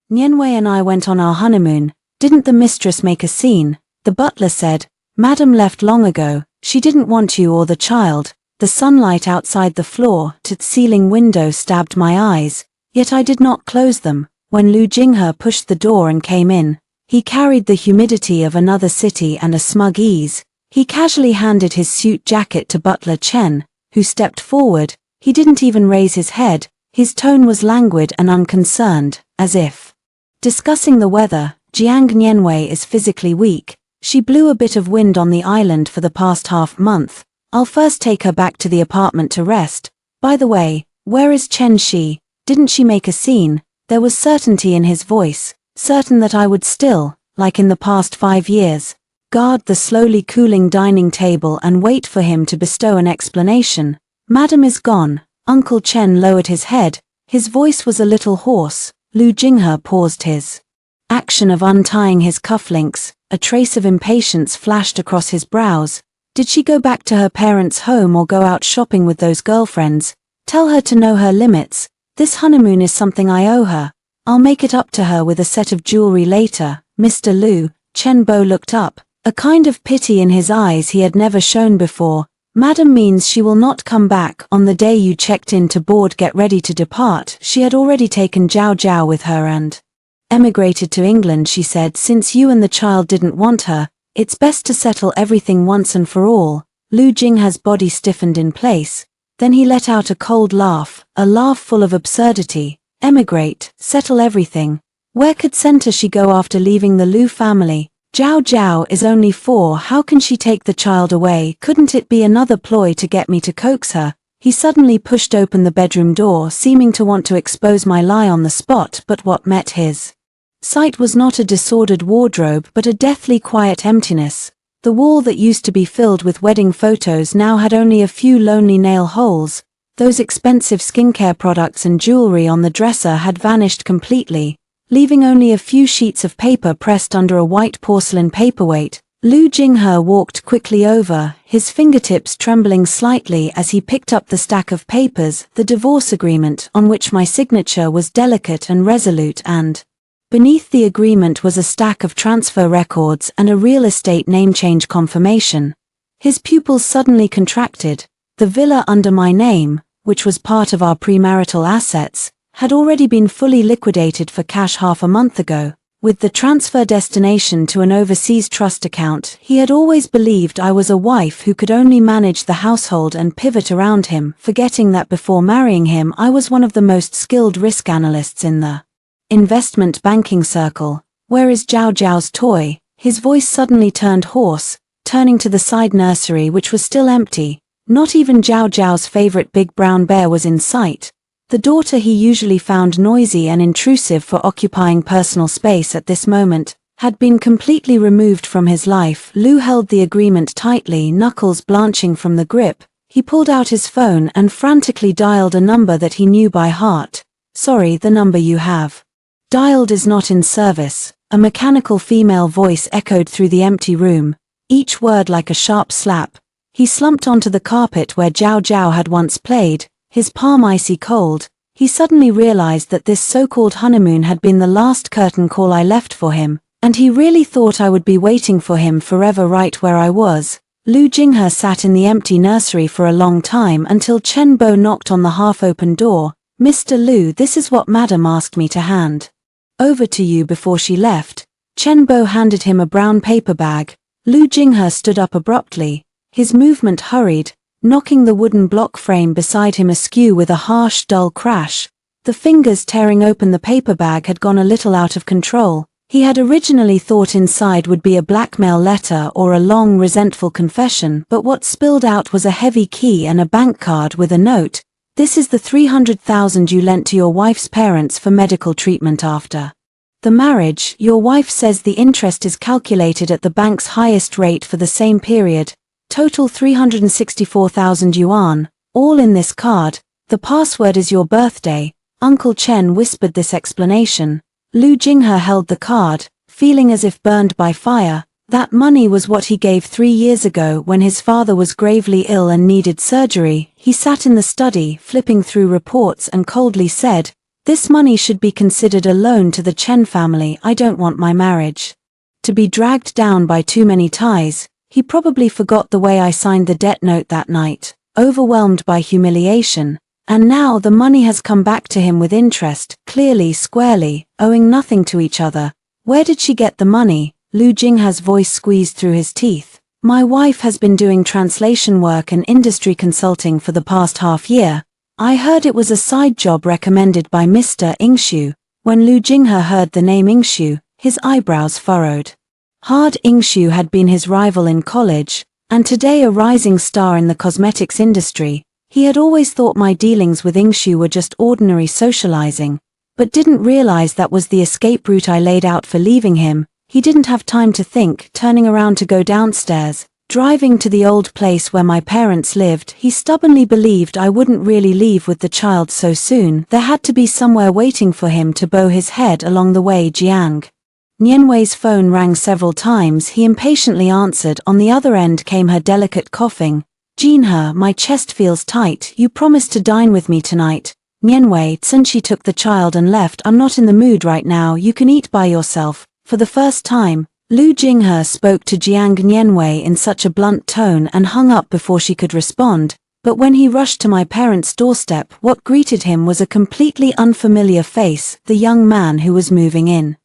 Nienwei and I went on our honeymoon. Didn't the mistress make a scene? The butler said, Madam left long ago, she didn't want you or the child. The sunlight outside the floor-to-ceiling window stabbed my eyes, yet I did not close them. When Lu Jinghe pushed the door and came in, he carried the humidity of another city and a smug ease. He casually handed his suit jacket to butler Chen, who stepped forward. He didn't even raise his head. His tone was languid and unconcerned, as if discussing the weather. Jiang Nianwei is physically weak. She blew a bit of wind on the island for the past half-month. I'll first take her back to the apartment to rest. By the way, where is Chen Shi? Didn't she make a scene? There was certainty in his voice, certain that I would still, like in the past 5 years, guard the slowly cooling dining table and wait for him to bestow an explanation. Madam is gone. Uncle Chen lowered his head. His voice was a little hoarse. Lu Jinghe paused his action of untying his cufflinks. A trace of impatience flashed across his brows. Did she go back to her parents' home or go out shopping with those girlfriends? Tell her to know her limits. This honeymoon is something I owe her. I'll make it up to her with a set of jewelry later. Mr. Lu, Chen Bo looked up, a kind of pity in his eyes he had never shown before. Madam means she will not come back. On the day you checked in to board get ready to depart, she had already taken Zhao Zhao with her and emigrated to England. She said, since you and the child didn't want her, it's best to settle everything once and for all. Lu Jinghe's body stiffened in place. Then he let out a cold laugh, a laugh full of absurdity. Emigrate, settle everything. Where could she go after leaving the Lu family? Zhao Zhao is only 4. How can she take the child away? Couldn't it be another ploy to get me to coax her? He suddenly pushed open the bedroom door, seeming to want to expose my lie on the spot, but what met his sight was not a disordered wardrobe but a deathly quiet emptiness. The wall that used to be filled with wedding photos now had only a few lonely nail holes. Those expensive skincare products and jewelry on the dresser had vanished completely, leaving only a few sheets of paper pressed under a white porcelain paperweight. Lu Jinghe walked quickly over, his fingertips trembling slightly as he picked up the stack of papers, the divorce agreement on which my signature was delicate and resolute, and beneath the agreement was a stack of transfer records and a real estate name change confirmation. His pupils suddenly contracted. The villa under my name, which was part of our premarital assets, had already been fully liquidated for cash half a month ago. With the transfer destination to an overseas trust account, he had always believed I was a wife who could only manage the household and pivot around him, forgetting that before marrying him I was one of the most skilled risk analysts in the investment banking circle. Where is Zhao Zhao's toy? His voice suddenly turned hoarse, turning to the side nursery which was still empty. Not even Zhao Zhao's favorite big brown bear was in sight. The daughter he usually found noisy and intrusive for occupying personal space at this moment had been completely removed from his life. Lu held the agreement tightly, knuckles blanching from the grip. He pulled out his phone and frantically dialed a number that he knew by heart. Sorry, the number you have dialed is not in service. A mechanical female voice echoed through the empty room, each word like a sharp slap. He slumped onto the carpet where Zhao Zhao had once played, his palm icy cold. He suddenly realized that this so-called honeymoon had been the last curtain call I left for him, and he really thought I would be waiting for him forever right where I was. Lu Jinghe sat in the empty nursery for a long time until Chen Bo knocked on the half-open door. Mr. Lu, this is what Madam asked me to hand over to you before she left. Chen Bo handed him a brown paper bag. Lu Jinghe stood up abruptly, his movement hurried, knocking the wooden block frame beside him askew with a harsh, dull crash. The fingers tearing open the paper bag had gone a little out of control. He had originally thought inside would be a blackmail letter or a long, resentful confession, but what spilled out was a heavy key and a bank card with a note. This is the 300,000 you lent to your wife's parents for medical treatment after the marriage. Your wife says the interest is calculated at the bank's highest rate for the same period. Total 364,000 yuan, all in this card. The password is your birthday. Uncle Chen whispered this explanation. Lu Jinghe held the card, feeling as if burned by fire. That money was what he gave 3 years ago when his father was gravely ill and needed surgery. He sat in the study, flipping through reports and coldly said, This money should be considered a loan to the Chen family. I don't want my marriage to be dragged down by too many ties. He probably forgot the way I signed the debt note that night, overwhelmed by humiliation, and now the money has come back to him with interest, clearly, squarely, owing nothing to each other. Where did she get the money? Lu Jinghe's voice squeezed through his teeth. My wife has been doing translation work and industry consulting for the past half-year. I heard it was a side job recommended by Mr. Ingshu. When Lu Jinghe heard the name Ingshu, his eyebrows furrowed. Hard Ingshu had been his rival in college, and today a rising star in the cosmetics industry. He had always thought my dealings with Ingshu were just ordinary socializing, but didn't realize that was the escape route I laid out for leaving him. He didn't have time to think, turning around to go downstairs. Driving to the old place where my parents lived, he stubbornly believed I wouldn't really leave with the child so soon. There had to be somewhere waiting for him to bow his head along the way. Jiang Nianwei's phone rang several times. He impatiently answered. On the other end came her delicate coughing. Jinhe, my chest feels tight. You promised to dine with me tonight. Nianwei, since she took the child and left, I'm not in the mood right now. You can eat by yourself. For the first time, Lu Jinghe spoke to Jiang Nianwei in such a blunt tone and hung up before she could respond. But when he rushed to my parents' doorstep, what greeted him was a completely unfamiliar face. The young man who was moving in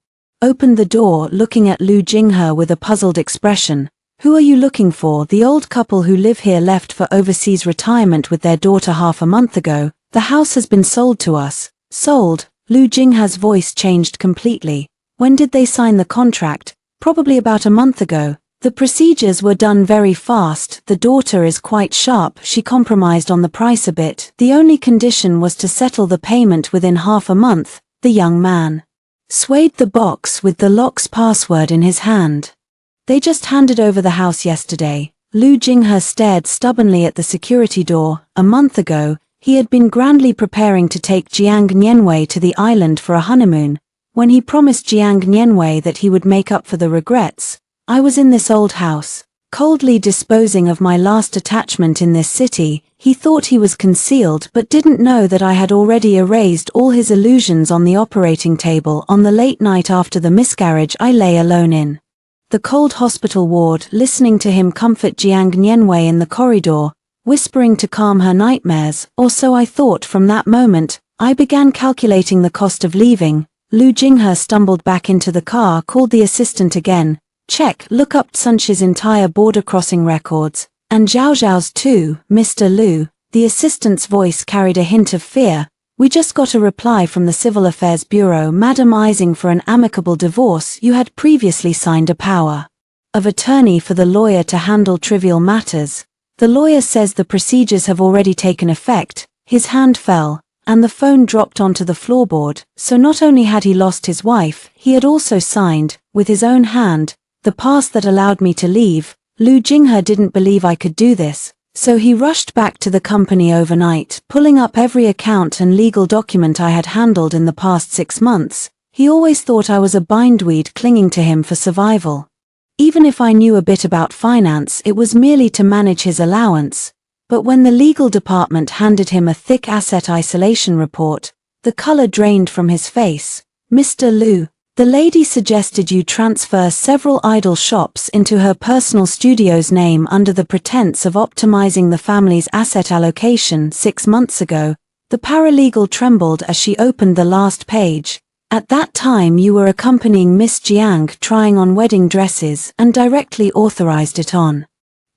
opened the door, looking at Lu Jinghe with a puzzled expression. Who are you looking for? The old couple who live here left for overseas retirement with their daughter half a month ago. The house has been sold to us. Sold? Lu Jinghe's voice changed completely. When did they sign the contract? Probably about a month ago. The procedures were done very fast. The daughter is quite sharp. She compromised on the price a bit. The only condition was to settle the payment within half a month. The young man swayed the box with the lock's password in his hand. They just handed over the house yesterday. Lu Jinghe stared stubbornly at the security door. A month ago, he had been grandly preparing to take Jiang Nianwei to the island for a honeymoon. When he promised Jiang Nianwei that he would make up for the regrets, I was in this old house, coldly disposing of my last attachment in this city. He thought he was concealed but didn't know that I had already erased all his illusions on the operating table. On the late night after the miscarriage, I lay alone in the cold hospital ward, listening to him comfort Jiang Nianwei in the corridor, whispering to calm her nightmares, or so I thought. From that moment, I began calculating the cost of leaving. Lu Jinghe stumbled back into the car, called the assistant again. Check, look up Sunchi's entire border crossing records, and Zhao Zhao's too. Mr. Lu, the assistant's voice carried a hint of fear. We just got a reply from the Civil Affairs Bureau. Madam Ising for an amicable divorce. You had previously signed a power of attorney for the lawyer to handle trivial matters. The lawyer says the procedures have already taken effect. His hand fell, and the phone dropped onto the floorboard. So not only had he lost his wife, he had also signed, with his own hand, the pass that allowed me to leave. Lu Jinghe didn't believe I could do this, so he rushed back to the company overnight, pulling up every account and legal document I had handled in the past 6 months. He always thought I was a bindweed clinging to him for survival. Even if I knew a bit about finance, it was merely to manage his allowance. But when the legal department handed him a thick asset isolation report, the color drained from his face. Mr. Lu, the lady suggested you transfer several idol shops into her personal studio's name under the pretense of optimizing the family's asset allocation 6 months ago. The paralegal trembled as she opened the last page. At that time you were accompanying Miss Jiang trying on wedding dresses and directly authorized it on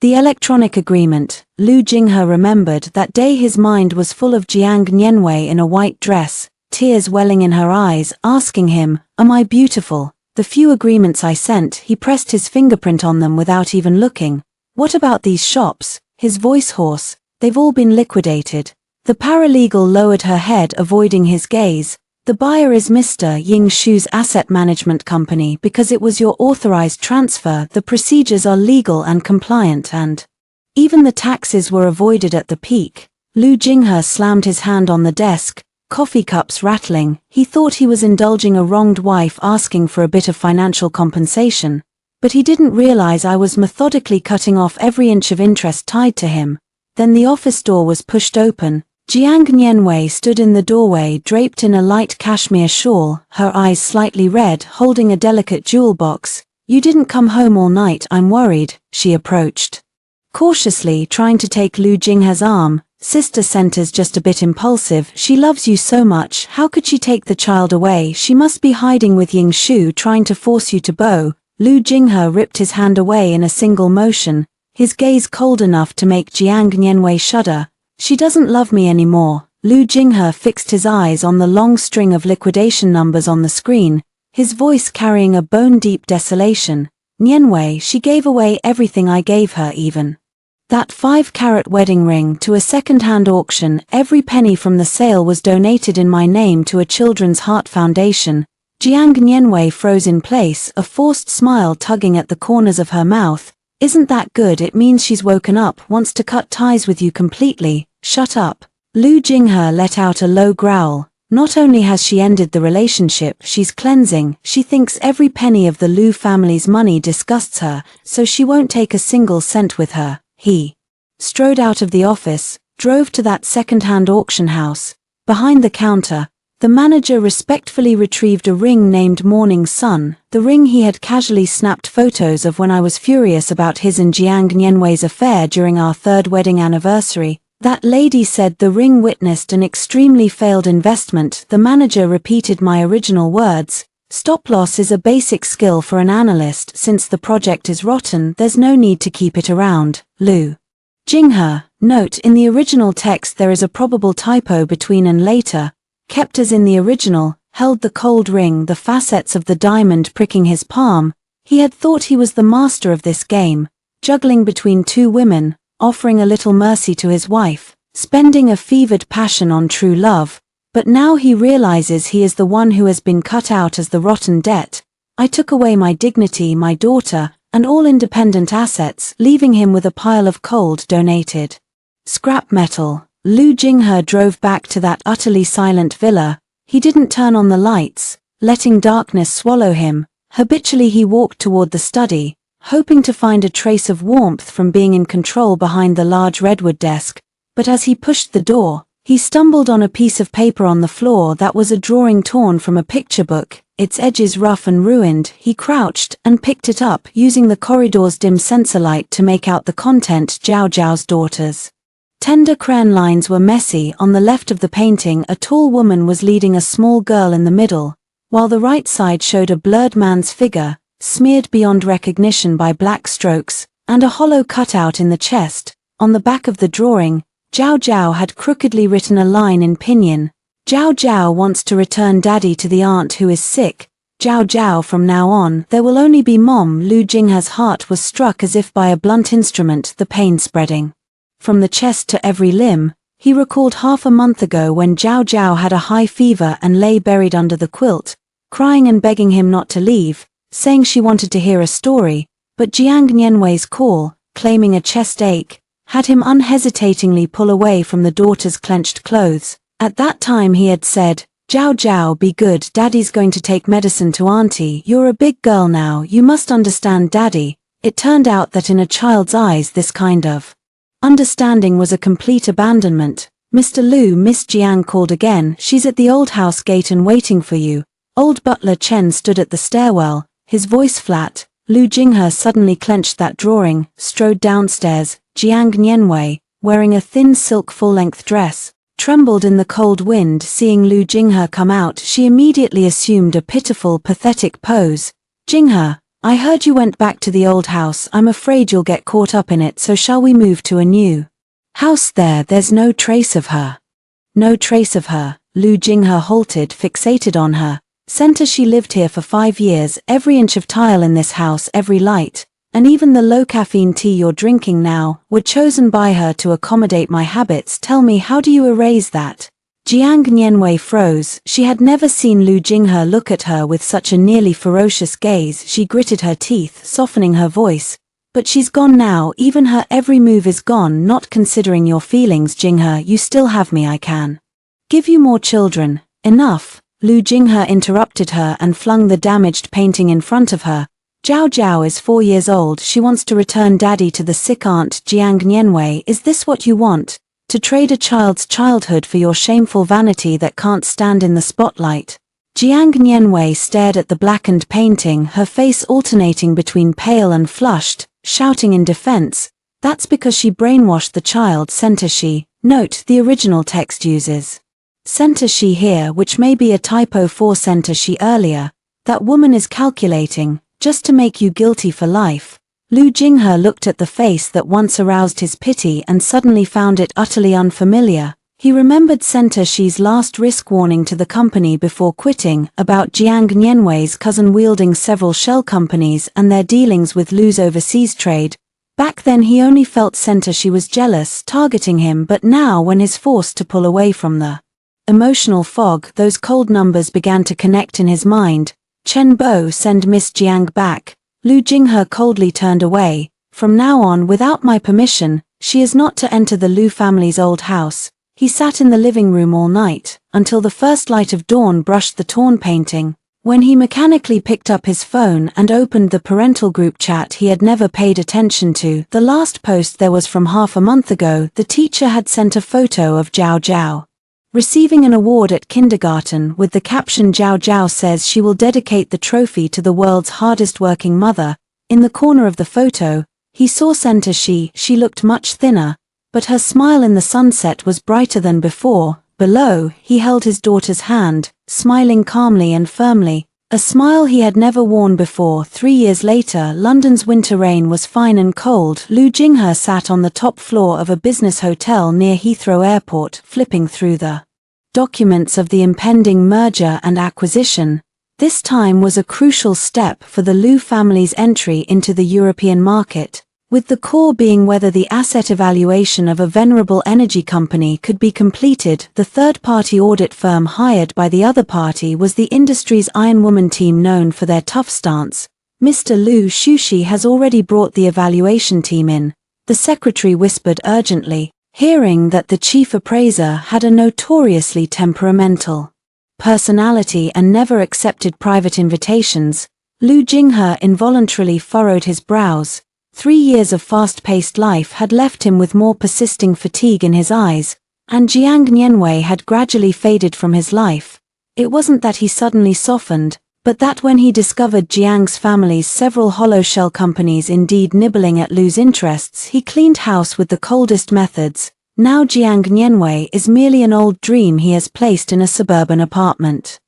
the electronic agreement. Lu Jinghe remembered that day his mind was full of Jiang Nianwei in a white dress, tears welling in her eyes, asking him, "Am I beautiful?" The few agreements I sent, he pressed his fingerprint on them without even looking. What about these shops? His voice hoarse. They've all been liquidated. The paralegal lowered her head, avoiding his gaze. The buyer is Mr. Ying Shu's asset management company because it was your authorized transfer. The procedures are legal and compliant, and even the taxes were avoided at the peak. Lu Jinghe slammed his hand on the desk, coffee cups rattling. He thought he was indulging a wronged wife asking for a bit of financial compensation, but he didn't realize I was methodically cutting off every inch of interest tied to him. Then the office door was pushed open. Jiang Nianwei stood in the doorway draped in a light cashmere shawl, her eyes slightly red, holding a delicate jewel box. "You didn't come home all night, I'm worried," she approached. Cautiously trying to take Lu Jinghe's arm, "Sister Center's just a bit impulsive, she loves you so much, how could she take the child away? She must be hiding with Ying Shu trying to force you to bow." Lu Jinghe ripped his hand away in a single motion, his gaze cold enough to make Jiang Nianwei shudder. "She doesn't love me anymore." Lu Jinghe fixed his eyes on the long string of liquidation numbers on the screen, his voice carrying a bone-deep desolation. "Nianwei, she gave away everything I gave her, even that 5-carat wedding ring, to a second-hand auction. Every penny from the sale was donated in my name to a Children's Heart Foundation." Jiang Nianwei froze in place, a forced smile tugging at the corners of her mouth. "Isn't that good? It means she's woken up, wants to cut ties with you completely." "Shut up." Lu Jinghe let out a low growl. Not only has she ended the relationship, she's cleansing. She thinks every penny of the Lu family's money disgusts her, so she won't take a single cent with her. He strode out of the office, drove to that second-hand auction house. Behind the counter, the manager respectfully retrieved a ring named Morning Sun, the ring he had casually snapped photos of when I was furious about his and Jiang Nianwei's affair during our 3rd wedding anniversary. "That lady said the ring witnessed an extremely failed investment." The manager repeated my original words. "Stop loss is a basic skill for an analyst. Since the project is rotten, there's no need to keep it around." Lu Jinghe, note: in the original text there is a probable typo between "and later." Kept as in the original, held the cold ring, the facets of the diamond pricking his palm. He had thought he was the master of this game, juggling between 2 women, offering a little mercy to his wife, spending a fevered passion on true love, but now he realizes he is the one who has been cut out as the rotten debt. "I took away my dignity, my daughter, and all independent assets, leaving him with a pile of cold, donated scrap metal." Lu Jinghe drove back to that utterly silent villa. He didn't turn on the lights, letting darkness swallow him. Habitually he walked toward the study, hoping to find a trace of warmth from being in control behind the large redwood desk, but as he pushed the door, he stumbled on a piece of paper on the floor that was a drawing torn from a picture book, its edges rough and ruined. He crouched and picked it up, using the corridor's dim sensor light to make out the content. "Zhao Zhao's daughters." Tender crayon lines were messy. On the left of the painting, a tall woman was leading a small girl in the middle, while the right side showed a blurred man's figure, smeared beyond recognition by black strokes, and a hollow cutout in the chest. On the back of the drawing, Zhao Zhao had crookedly written a line in pinyin. "Zhao Zhao wants to return daddy to the aunt who is sick. Zhao Zhao, from now on, there will only be mom." Lu Jinghe's heart was struck as if by a blunt instrument, the pain spreading from the chest to every limb. He recalled half a month ago when Zhao Zhao had a high fever and lay buried under the quilt, crying and begging him not to leave, saying she wanted to hear a story, but Jiang Nianwei's call, claiming a chest ache, had him unhesitatingly pull away from the daughter's clenched clothes. At that time he had said, "Zhao Zhao, be good, daddy's going to take medicine to auntie. You're a big girl now, you must understand daddy." It turned out that in a child's eyes this kind of understanding was a complete abandonment. "Mr. Lu," Miss Jiang called again. "She's at the old house gate and waiting for you." Old butler Chen stood at the stairwell, his voice flat. Lu Jinghe suddenly clenched that drawing, strode downstairs. Jiang Nianwei, wearing a thin silk full-length dress, trembled in the cold wind. Seeing Lu Jinghe come out, she immediately assumed a pitiful, pathetic pose. "Jinghe, I heard you went back to the old house. I'm afraid you'll get caught up in it, so shall we move to a new house there? There's no trace of her." No trace of her. Lu Jinghe halted, fixated on her. Center, she lived here for 5 years, every inch of tile in this house, every light, and even the low-caffeine tea you're drinking now, were chosen by her to accommodate my habits. Tell me, how do you erase that? Jiang Nianwei froze. She had never seen Lu Jinghe look at her with such a nearly ferocious gaze. She gritted her teeth, softening her voice. "But she's gone now, even her every move is gone. Not considering your feelings, Jinghe, you still have me. I can give you more children." "Enough." Lu Jinghe interrupted her and flung the damaged painting in front of her. "Zhao Zhao is 4 years old. She wants to return daddy to the sick aunt." Jiang Nianwei, is this what you want? To trade a child's childhood for your shameful vanity that can't stand in the spotlight. Jiang Nianwei stared at the blackened painting, her face alternating between pale and flushed, shouting in defense, "That's because she brainwashed the child." Center she. Note, the original text uses center she here, which may be a typo for center she earlier. That woman is calculating, just to make you guilty for life. Lu Jinghe looked at the face that once aroused his pity and suddenly found it utterly unfamiliar. He remembered Center Shi's last risk warning to the company before quitting about Jiang Nianwei's cousin wielding several shell companies and their dealings with Lu's overseas trade. Back then he only felt Center Shi was jealous, targeting him, but now when he's forced to pull away from the emotional fog, those cold numbers began to connect in his mind. Chen Bo, send Miss Jiang back. Lu Jinghe coldly turned away. From now on, without my permission, she is not to enter the Lu family's old house. He sat in the living room all night, until the first light of dawn brushed the torn painting. When he mechanically picked up his phone and opened the parental group chat he had never paid attention to, the last post there was from half a month ago. The teacher had sent a photo of Zhao Zhao receiving an award at kindergarten with the caption, "Zhao Zhao says she will dedicate the trophy to the world's hardest working mother." In the corner of the photo, he saw Center Shi. She looked much thinner, but her smile in the sunset was brighter than before. Below, he held his daughter's hand, smiling calmly and firmly, a smile he had never worn before. 3 years later, London's winter rain was fine and cold. Lu Jinghe sat on the top floor of a business hotel near Heathrow Airport, flipping through the documents of the impending merger and acquisition. This time was a crucial step for the Lu family's entry into the European market, with the core being whether the asset evaluation of a venerable energy company could be completed. The third-party audit firm hired by the other party was the industry's Iron Woman team, known for their tough stance. "Mr. Lu Shushi has already brought the evaluation team in," the secretary whispered urgently. Hearing that the chief appraiser had a notoriously temperamental personality and never accepted private invitations, Lu Jinghe involuntarily furrowed his brows. 3 years of fast-paced life had left him with more persisting fatigue in his eyes, and Jiang Nianwei had gradually faded from his life. It wasn't that he suddenly softened, but that when he discovered Jiang's family's several hollow shell companies indeed nibbling at Lu's interests, he cleaned house with the coldest methods. Now Jiang Nianwei is merely an old dream he has placed in a suburban apartment.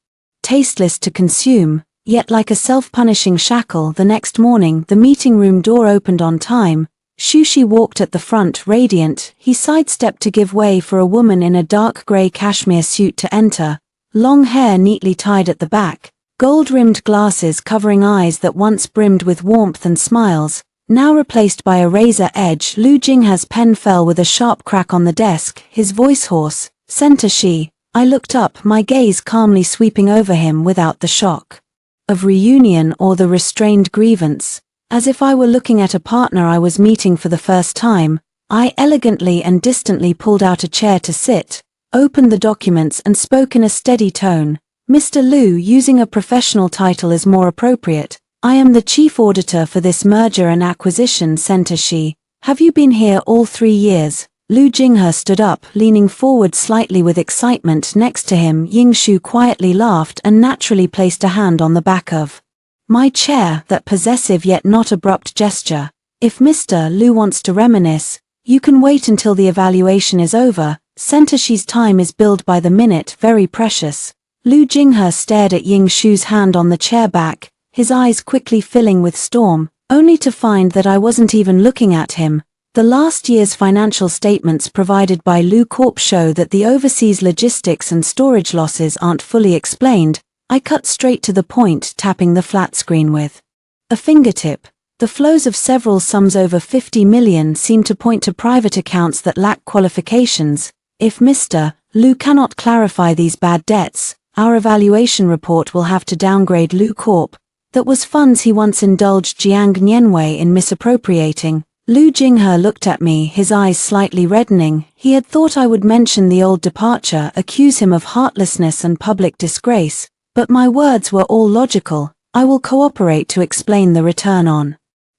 Tasteless to consume, yet like a self-punishing shackle. The next morning, the meeting room door opened on time. Shushi walked at the front, radiant. He sidestepped to give way for a woman in a dark grey cashmere suit to enter, long hair neatly tied at the back, gold-rimmed glasses covering eyes that once brimmed with warmth and smiles, now replaced by a razor edge. Lu Jinghe's pen fell with a sharp crack on the desk, his voice hoarse. "Center Shi." I looked up, my gaze calmly sweeping over him without the shock of reunion or the restrained grievance. As if I were looking at a partner I was meeting for the first time, I elegantly and distantly pulled out a chair to sit, opened the documents and spoke in a steady tone. "Mr. Lu, using a professional title is more appropriate. I am the chief auditor for this merger and acquisition." "Center Shi, have you been here all 3 years? Lu Jinghe stood up, leaning forward slightly with excitement. Next to him, Ying Shu quietly laughed and naturally placed a hand on the back of my chair, that possessive yet not abrupt gesture. "If Mr. Lu wants to reminisce, you can wait until the evaluation is over. Center Shi's time is billed by the minute, very precious." Lu Jinghe stared at Ying Shu's hand on the chair back, his eyes quickly filling with storm, only to find that I wasn't even looking at him. The last year's financial statements provided by Lu Corp show that the overseas logistics and storage losses aren't fully explained. I cut straight to the point, tapping the flat screen with a fingertip. The flows of several sums over 50 million seem to point to private accounts that lack qualifications. If Mr. Lu cannot clarify these bad debts, our evaluation report will have to downgrade Lu Corp. That was funds he once indulged Jiang Nianwei in misappropriating. Lu Jinghe looked at me, his eyes slightly reddening. He had thought I would mention the old departure, accuse him of heartlessness and public disgrace, but my words were all logical. "I will cooperate to explain the return on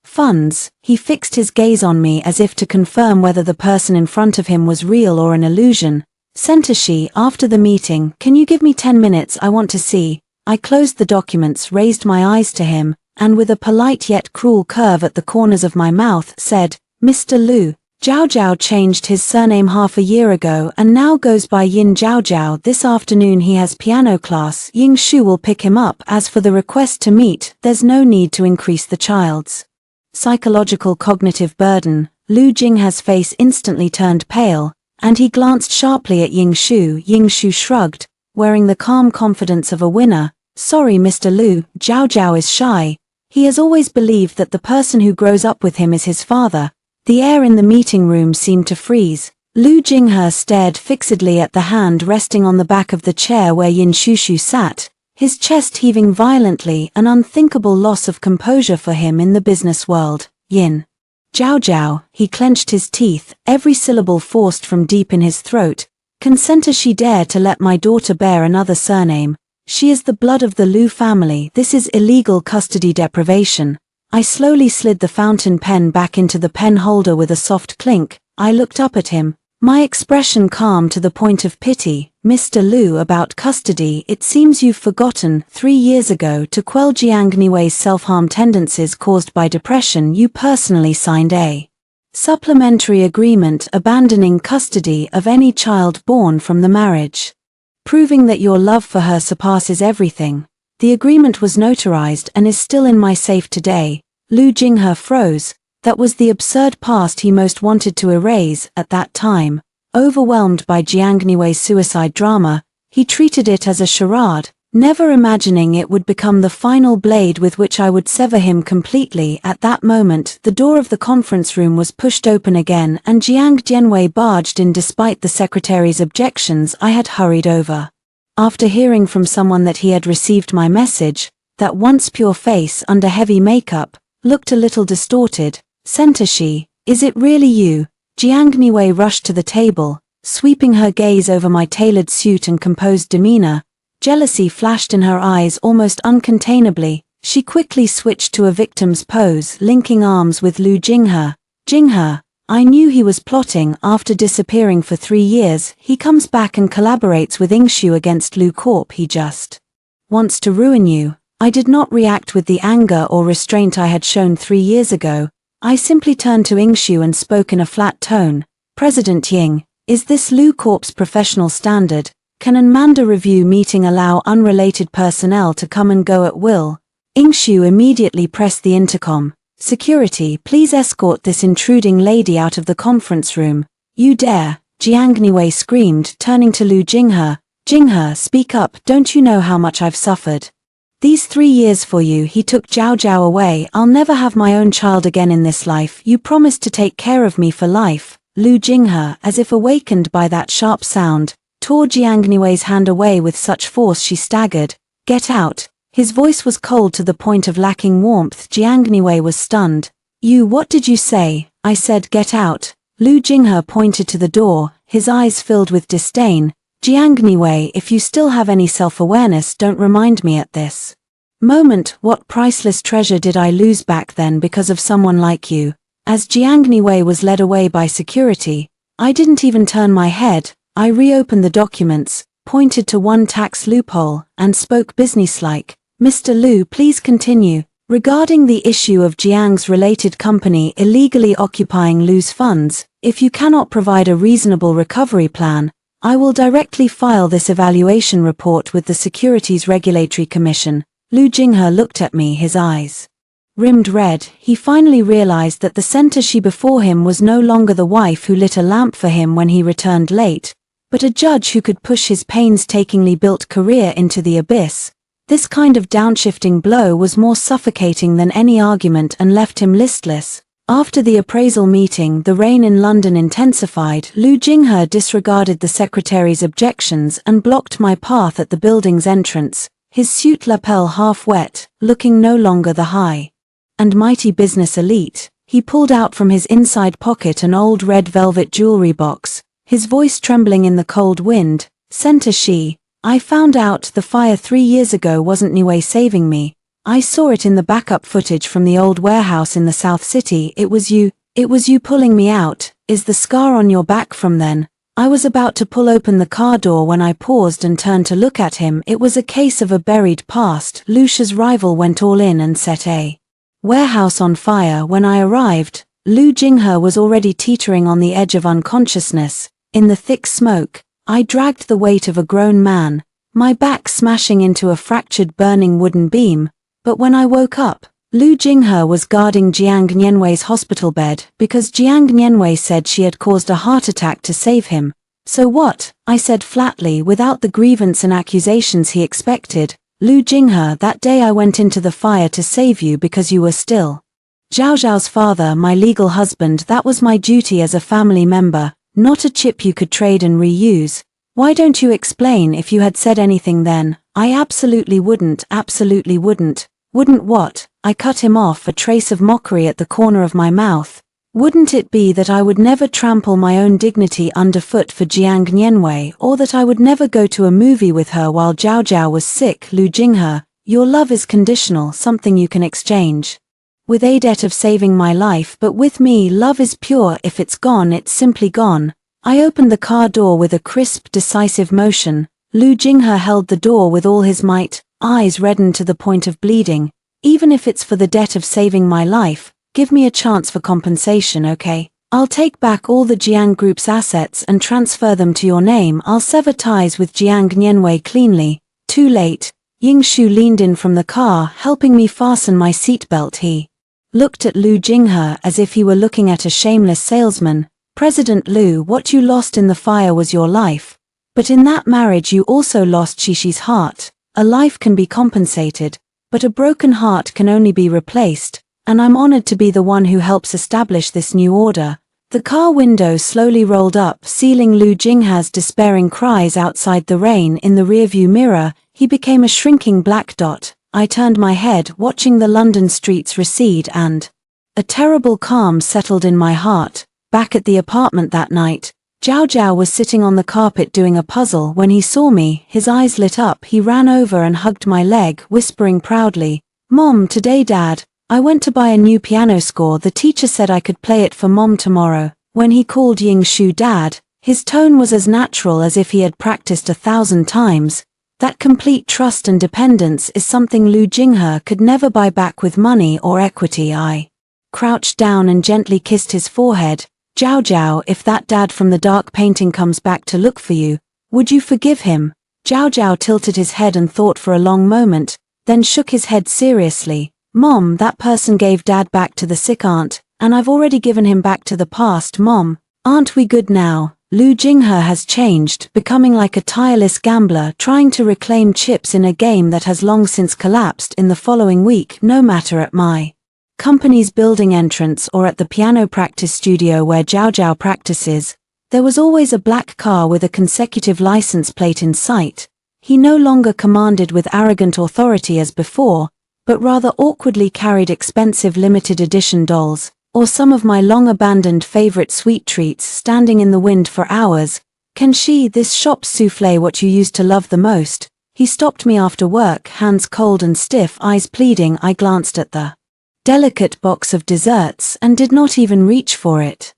Funds. He fixed his gaze on me as if to confirm whether the person in front of him was real or an illusion. Sentashi, after the meeting, can you give me 10 minutes, I want to see. I closed the documents, raised my eyes to him, and with a polite yet cruel curve at the corners of my mouth, said, Mr. Lu, Zhao Zhao changed his surname half a year ago and now goes by Yin Zhao Zhao. This afternoon he has piano class. Ying Shu will pick him up. As for the request to meet, there's no need to increase the child's psychological cognitive burden. Lu Jinghe's face instantly turned pale, and he glanced sharply at Ying Shu. Ying Shu shrugged, wearing the calm confidence of a winner. Sorry Mr. Lu, Zhao Zhao is shy. He has always believed that the person who grows up with him is his father. The air in the meeting room seemed to freeze. Lu Jinghe stared fixedly at the hand resting on the back of the chair where Yin Shushu sat, his chest heaving violently, an unthinkable loss of composure for him in the business world. Yin Zhao Zhao, he clenched his teeth, every syllable forced from deep in his throat. Consenta she dare to let my daughter bear another surname? She is the blood of the Lu family. This is illegal custody deprivation. I slowly slid the fountain pen back into the pen holder with a soft clink. I looked up at him, my expression calm to the point of pity. Mr. Lu, about custody, it seems you've forgotten. 3 years ago, to quell Jiang Niwei's self-harm tendencies caused by depression, you personally signed a supplementary agreement abandoning custody of any child born from the marriage, proving that your love for her surpasses everything. The agreement was notarized and is still in my safe today. Lu Jinghe froze. That was the absurd past he most wanted to erase. At that time, overwhelmed by Jiang Niwei's suicide drama, he treated it as a charade, never imagining it would become the final blade with which I would sever him completely. At that moment, the door of the conference room was pushed open again and Jiang Jianwei barged in despite the secretary's objections. I had hurried over. After hearing from someone that he had received my message, that once pure face under heavy makeup looked a little distorted. Sentashi, is it really you? Jiang Niwei rushed to the table, sweeping her gaze over my tailored suit and composed demeanor. Jealousy flashed in her eyes almost uncontainably. She quickly switched to a victim's pose, linking arms with Lu Jinghe. Jinghe, I knew he was plotting. After disappearing for 3 years, he comes back and collaborates with Yingshu against Lu Corp. He just wants to ruin you. I did not react with the anger or restraint I had shown 3 years ago. I simply turned to Yingshu and spoke in a flat tone. President Ying, is this Lu Corp's professional standard? Can an Manda review meeting allow unrelated personnel to come and go at will? Yingshu immediately pressed the intercom. Security, please escort this intruding lady out of the conference room. You dare? Jiang Niwei screamed, turning to Lu Jinghe. Jinghe, speak up, don't you know how much I've suffered? These 3 years for you. He took Zhao Zhao away. I'll never have my own child again in this life. You promised to take care of me for life. Lu Jinghe, as if awakened by that sharp sound, tore Jiang Niwei's hand away with such force she staggered. Get out. His voice was cold to the point of lacking warmth. Jiang Niwei was stunned. You, what did you say? I said get out. Lu Jinghe pointed to the door, his eyes filled with disdain. Jiang Niwei, if you still have any self-awareness, don't remind me at this moment. What priceless treasure did I lose back then because of someone like you? As Jiang Niwei was led away by security, I didn't even turn my head. I reopened the documents, pointed to one tax loophole, and spoke businesslike. Mr. Lu, please continue. Regarding the issue of Jiang's related company illegally occupying Lu's funds, if you cannot provide a reasonable recovery plan, I will directly file this evaluation report with the Securities Regulatory Commission. Lu Jinghe looked at me, his eyes rimmed red. He finally realized that the Sentashi before him was no longer the wife who lit a lamp for him when he returned late, but a judge who could push his painstakingly built career into the abyss. This kind of downshifting blow was more suffocating than any argument and left him listless. After the appraisal meeting, the rain in London intensified. Lu Jinghe disregarded the secretary's objections and blocked my path at the building's entrance, his suit lapel half wet, looking no longer the high and mighty business elite. He pulled out from his inside pocket an old red velvet jewelry box, his voice trembling in the cold wind. Sentashi, I found out the fire 3 years ago wasn't Niwei saving me. I saw it in the backup footage from the old warehouse in the South City. It was you pulling me out. Is the scar on your back from then? I was about to pull open the car door when I paused and turned to look at him. It was a case of a buried past. Lucia's rival went all in and set a warehouse on fire. When I arrived, Lu Jinghe was already teetering on the edge of unconsciousness. In the thick smoke, I dragged the weight of a grown man, my back smashing into a fractured burning wooden beam. But when I woke up, Lu Jinghe was guarding Jiang Nianwei's hospital bed because Jiang Nianwei said she had caused a heart attack to save him. So what? I said flatly, without the grievance and accusations he expected. Lu Jinghe, that day I went into the fire to save you because you were still Zhao Zhao's father, my legal husband. That was my duty as a family member, not a chip you could trade and reuse. Why don't you explain? If you had said anything then, I absolutely wouldn't. Wouldn't what? I cut him off, a trace of mockery at the corner of my mouth. Wouldn't it be that I would never trample my own dignity underfoot for Jiang Nianwei, or that I would never go to a movie with her while Zhao Zhao was sick? Lu Jinghe, your love is conditional, something you can exchange with a debt of saving my life, but with me love is pure. If it's gone, it's simply gone. I opened the car door with a crisp, decisive motion. Lu Jinghe held the door with all his might, eyes reddened to the point of bleeding. Even if it's for the debt of saving my life, give me a chance for compensation, okay? I'll take back all the Jiang Group's assets and transfer them to your name. I'll sever ties with Jiang Nianwei cleanly. Too late. Ying Shu leaned in from the car, helping me fasten my seatbelt. He looked at Lu Jinghe as if he were looking at a shameless salesman. President Lu, what you lost in the fire was your life. But in that marriage you also lost Shishi's heart. A life can be compensated, but a broken heart can only be replaced, and I'm honored to be the one who helps establish this new order. The car window slowly rolled up, sealing Lu Jinghe's despairing cries outside the rain. In the rearview mirror, he became a shrinking black dot. I turned my head, watching the London streets recede, and a terrible calm settled in my heart. Back at the apartment that night, Zhao Zhao was sitting on the carpet doing a puzzle. When he saw me, his eyes lit up. He ran over and hugged my leg, whispering proudly, "Mom, today Dad, I went to buy a new piano score. The teacher said I could play it for Mom tomorrow." When he called Ying Shu Dad, his tone was as natural as if he had practiced 1,000 times. That complete trust and dependence is something Lu Jinghe could never buy back with money or equity. I crouched down and gently kissed his forehead. Zhao Zhao, if that dad from the dark painting comes back to look for you, would you forgive him? Zhao Zhao tilted his head and thought for a long moment, then shook his head seriously. Mom, that person gave Dad back to the sick aunt, and I've already given him back to the past. Mom, aren't we good now? Lu Jinghe has changed, becoming like a tireless gambler trying to reclaim chips in a game that has long since collapsed. In the following week, no matter at my company's building entrance or at the piano practice studio where Zhao Zhao practices, there was always a black car with a consecutive license plate in sight. He no longer commanded with arrogant authority as before, but rather awkwardly carried expensive limited edition dolls, or some of my long-abandoned favorite sweet treats standing in the wind for hours. Can this shop souffle what you used to love the most? He stopped me after work, hands cold and stiff, eyes pleading. I glanced at the delicate box of desserts and did not even reach for it.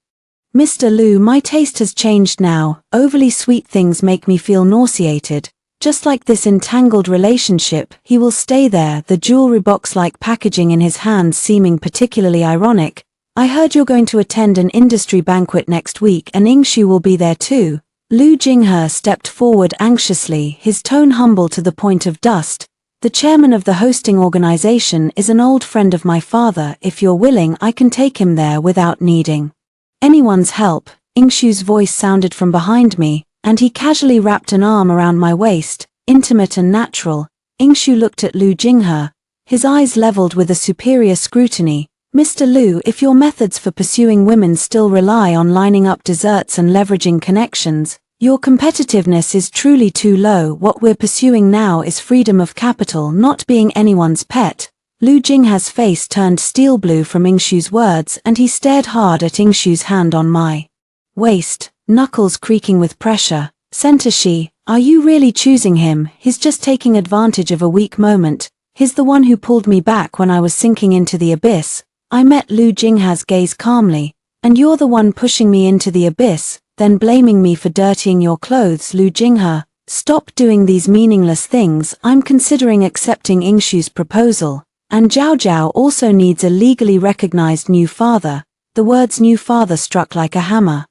Mr. Lu, my taste has changed now. Overly sweet things make me feel nauseated. Just like this entangled relationship, he will stay there, the jewelry box-like packaging in his hands seeming particularly ironic. I heard you're going to attend an industry banquet next week and Ying Shu will be there too. Lu Jinghe stepped forward anxiously, his tone humble to the point of dust. The chairman of the hosting organization is an old friend of my father. If you're willing, I can take him there without needing anyone's help. Ying Shu's voice sounded from behind me, and he casually wrapped an arm around my waist, intimate and natural. Ying Shu looked at Lu Jinghe, his eyes leveled with a superior scrutiny. Mr. Lu, if your methods for pursuing women still rely on lining up desserts and leveraging connections, your competitiveness is truly too low. What we're pursuing now is freedom of capital, not being anyone's pet. Lu Jinghe's face turned steel blue from Ying Shu's words, and he stared hard at Ying Shu's hand on my waist, knuckles creaking with pressure. Center Shi, are you really choosing him? He's just taking advantage of a weak moment. He's the one who pulled me back when I was sinking into the abyss. I met Lu Jingha's gaze calmly. And you're the one pushing me into the abyss, then blaming me for dirtying your clothes. Lu Jingha, stop doing these meaningless things. I'm considering accepting Yingshu's proposal. And Zhao Zhao also needs a legally recognized new father. The words new father struck like a hammer,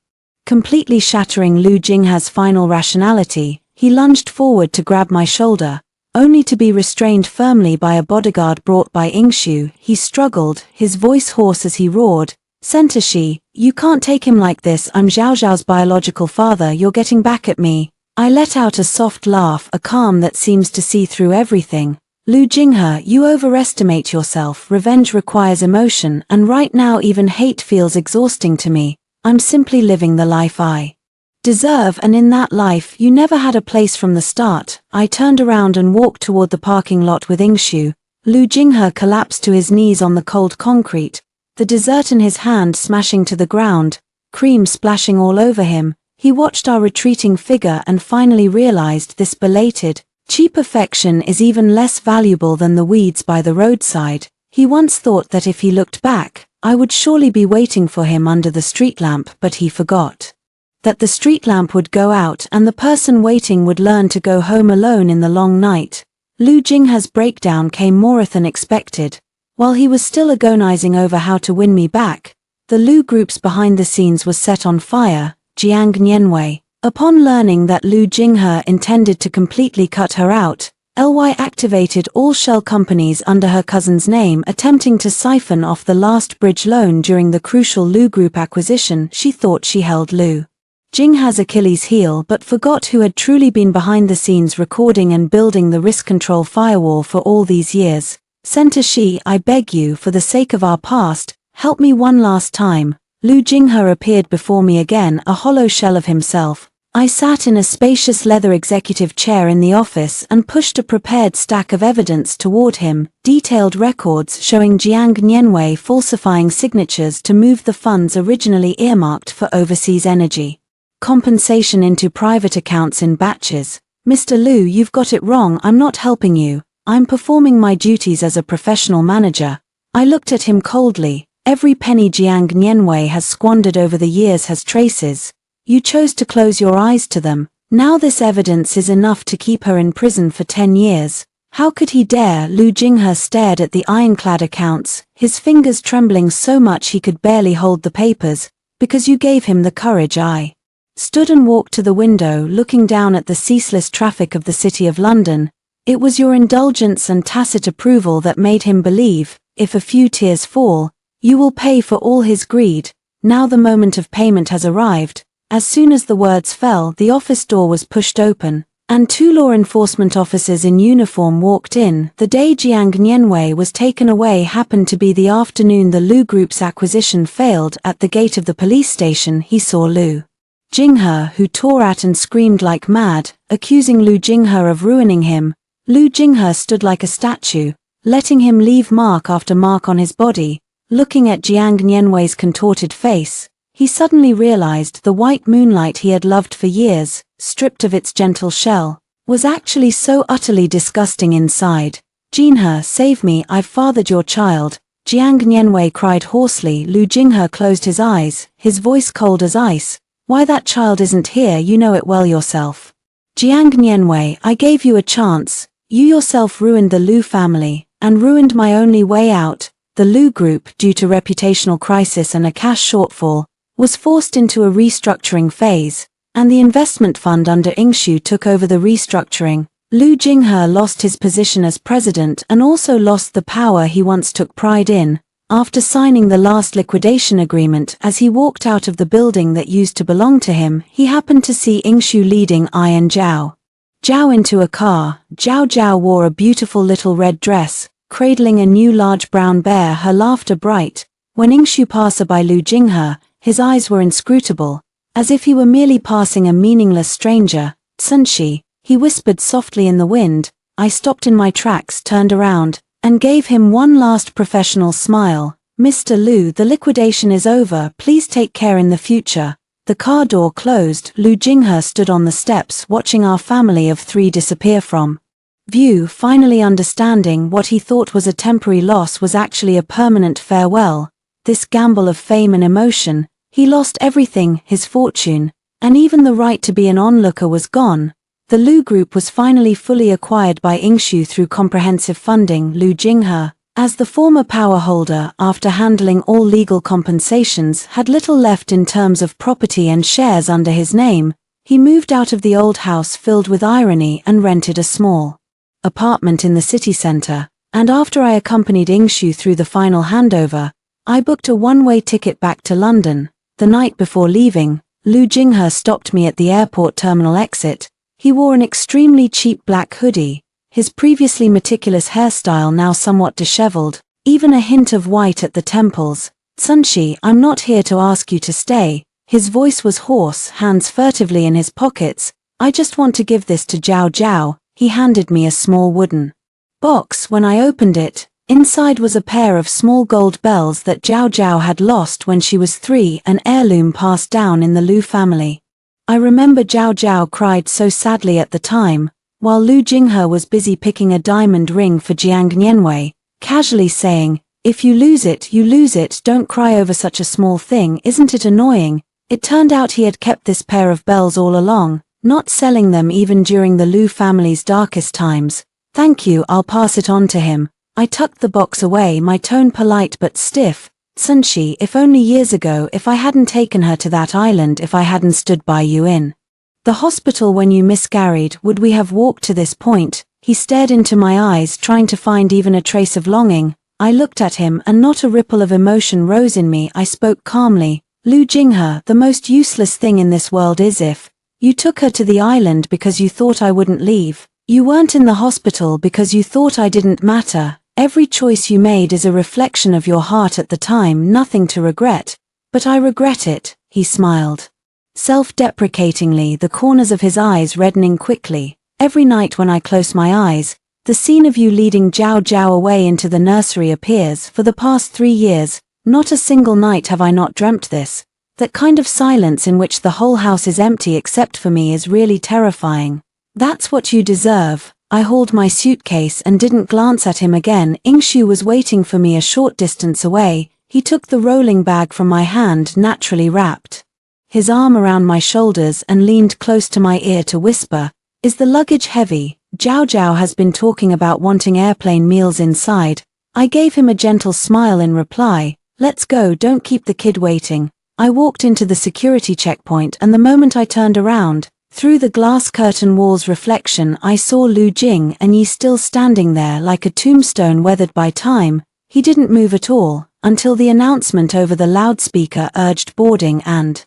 completely shattering Lu Jingha's final rationality. He lunged forward to grab my shoulder, only to be restrained firmly by a bodyguard brought by Yingshu. He struggled, his voice hoarse as he roared, "Center Shi, you can't take him like this. I'm Zhao Zhao's biological father. You're getting back at me." I let out a soft laugh, a calm that seems to see through everything. "Lu Jingha, you overestimate yourself. Revenge requires emotion, and right now even hate feels exhausting to me. I'm simply living the life I deserve, and in that life you never had a place from the start." I turned around and walked toward the parking lot with Yingshu. Lu Jingha collapsed to his knees on the cold concrete, the dessert in his hand smashing to the ground, cream splashing all over him. He watched our retreating figure and finally realized this belated, cheap affection is even less valuable than the weeds by the roadside. He once thought that if he looked back, I would surely be waiting for him under the street lamp, but he forgot that the street lamp would go out and the person waiting would learn to go home alone in the long night. Lu Jingha's breakdown came more than expected. While he was still agonizing over how to win me back, the Lu groups behind the scenes was set on fire. Jiang Nianwei, upon learning that Lu Jingha intended to completely cut her out, Ly activated all shell companies under her cousin's name, attempting to siphon off the last bridge loan during the crucial Lu group acquisition. She thought she held Lu Jingha's Achilles heel but forgot who had truly been behind the scenes recording and building the risk control firewall for all these years. "Center Shi, I beg you, for the sake of our past, help me one last time." Lu Jingha appeared before me again, a hollow shell of himself. I sat in a spacious leather executive chair in the office and pushed a prepared stack of evidence toward him, detailed records showing Jiang Nianwei falsifying signatures to move the funds originally earmarked for overseas energy compensation into private accounts in batches. "Mr. Lu, you've got it wrong. I'm not helping you. I'm performing my duties as a professional manager." I looked at him coldly. "Every penny Jiang Nianwei has squandered over the years has traces. You chose to close your eyes to them. Now this evidence is enough to keep her in prison for 10 years. How could he dare?" Lu Jingha stared at the ironclad accounts, his fingers trembling so much he could barely hold the papers. "Because you gave him the courage." I stood and walked to the window, looking down at the ceaseless traffic of the City of London. "It was your indulgence and tacit approval that made him believe, if a few tears fall, you will pay for all his greed. Now the moment of payment has arrived." As soon as the words fell, the office door was pushed open, and 2 law enforcement officers in uniform walked in. The day Jiang Nianwei was taken away happened to be the afternoon the Lu Group's acquisition failed. At the gate of the police station, he saw Lu Jingha, who tore at and screamed like mad, accusing Lu Jingha of ruining him. Lu Jingha stood like a statue, letting him leave mark after mark on his body. Looking at Jiang Nianwei's contorted face, he suddenly realized the white moonlight he had loved for years, stripped of its gentle shell, was actually so utterly disgusting inside. "Jinha, save me, I've fathered your child," Jiang Nianwei cried hoarsely. Lu Jingha closed his eyes, his voice cold as ice. "Why, that child isn't here, you know it well yourself. Jiang Nianwei, I gave you a chance. You yourself ruined the Lu family, and ruined my only way out." The Lu Group, due to reputational crisis and a cash shortfall, was forced into a restructuring phase, and the investment fund under Yingshu took over the restructuring. Lu Jingha lost his position as president and also lost the power he once took pride in. After signing the last liquidation agreement, as he walked out of the building that used to belong to him, he happened to see Yingshu leading Ian Zhao into a car. Zhao wore a beautiful little red dress, cradling a new large brown bear, her laughter bright. When Yingshu passed by Lu Jingha, his eyes were inscrutable, as if he were merely passing a meaningless stranger. "Sunshi," he whispered softly in the wind. I stopped in my tracks, turned around, and gave him one last professional smile. "Mr. Lu, the liquidation is over, please take care in the future." The car door closed. Lu Jingha stood on the steps watching our family of 3 disappear from view, finally understanding what he thought was a temporary loss was actually a permanent farewell. This gamble of fame and emotion, he lost everything, his fortune, and even the right to be an onlooker was gone. The Lu Group was finally fully acquired by Ingshu through comprehensive funding. Lu Jinghe, as the former power holder, after handling all legal compensations, had little left in terms of property and shares under his name. He moved out of the old house filled with irony and rented a small apartment in the city center, and after I accompanied Ingshu through the final handover, I booked a one-way ticket back to London. The night before leaving, Lu Jinghe stopped me at the airport terminal exit. He wore an extremely cheap black hoodie, his previously meticulous hairstyle now somewhat disheveled, even a hint of white at the temples. "Sunshi, I'm not here to ask you to stay." His voice was hoarse, hands furtively in his pockets. "I just want to give this to Zhao Zhao." He handed me a small wooden box. When I opened it, inside was a pair of small gold bells that Zhao Zhao had lost when she was 3, an heirloom passed down in the Lu family. I remember Zhao Zhao cried so sadly at the time, while Lu Jinghe was busy picking a diamond ring for Jiang Nianwei, casually saying, "If you lose it, don't cry over such a small thing, isn't it annoying?" It turned out he had kept this pair of bells all along, not selling them even during the Lu family's darkest times. "Thank you, I'll pass it on to him." I tucked the box away, my tone polite but stiff. "Sunshi, if only years ago, if I hadn't taken her to that island, if I hadn't stood by you in the hospital when you miscarried, would we have walked to this point?" He stared into my eyes, trying to find even a trace of longing. I looked at him and not a ripple of emotion rose in me. I spoke calmly. "Lu Jinghe, the most useless thing in this world is if you took her to the island because you thought I wouldn't leave. You weren't in the hospital because you thought I didn't matter. Every choice you made is a reflection of your heart at the time, nothing to regret." "But I regret it," he smiled self-deprecatingly, the corners of his eyes reddening quickly. "Every night when I close my eyes, the scene of you leading Zhao Zhao away into the nursery appears. For the past 3 years, not a single night have I not dreamt this. That kind of silence in which the whole house is empty except for me is really terrifying. That's what you deserve." I hauled my suitcase and didn't glance at him again. Ingshu was waiting for me a short distance away. He took the rolling bag from my hand, naturally wrapped his arm around my shoulders and leaned close to my ear to whisper, "Is the luggage heavy? Zhao Zhao has been talking about wanting airplane meals inside." I gave him a gentle smile in reply. "Let's go, don't keep the kid waiting." I walked into the security checkpoint, and the moment I turned around, through the glass curtain wall's reflection, I saw Lu Jinghe still standing there like a tombstone weathered by time. He didn't move at all, until the announcement over the loudspeaker urged boarding, and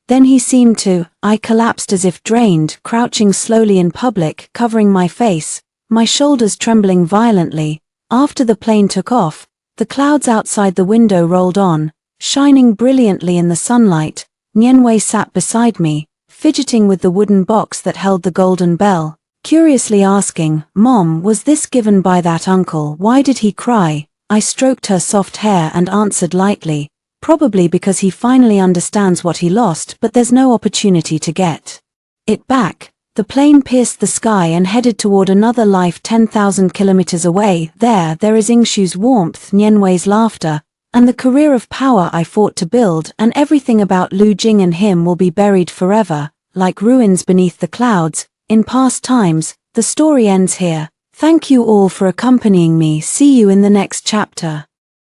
then he seemed to. I collapsed as if drained, crouching slowly in public, covering my face, my shoulders trembling violently. After the plane took off, the clouds outside the window rolled on, shining brilliantly in the sunlight. Nianwei sat beside me, fidgeting with the wooden box that held the golden bell, curiously asking, "Mom, was this given by that uncle? Why did he cry?" I stroked her soft hair and answered lightly, "Probably because he finally understands what he lost, but there's no opportunity to get it back." The plane pierced the sky and headed toward another life 10,000 kilometers away. There is Ingshu's warmth, Nianwei's laughter, and the career of power I fought to build, and everything about Lu Jing and him will be buried forever, like ruins beneath the clouds. In past times, the story ends here. Thank you all for accompanying me. See you in the next chapter.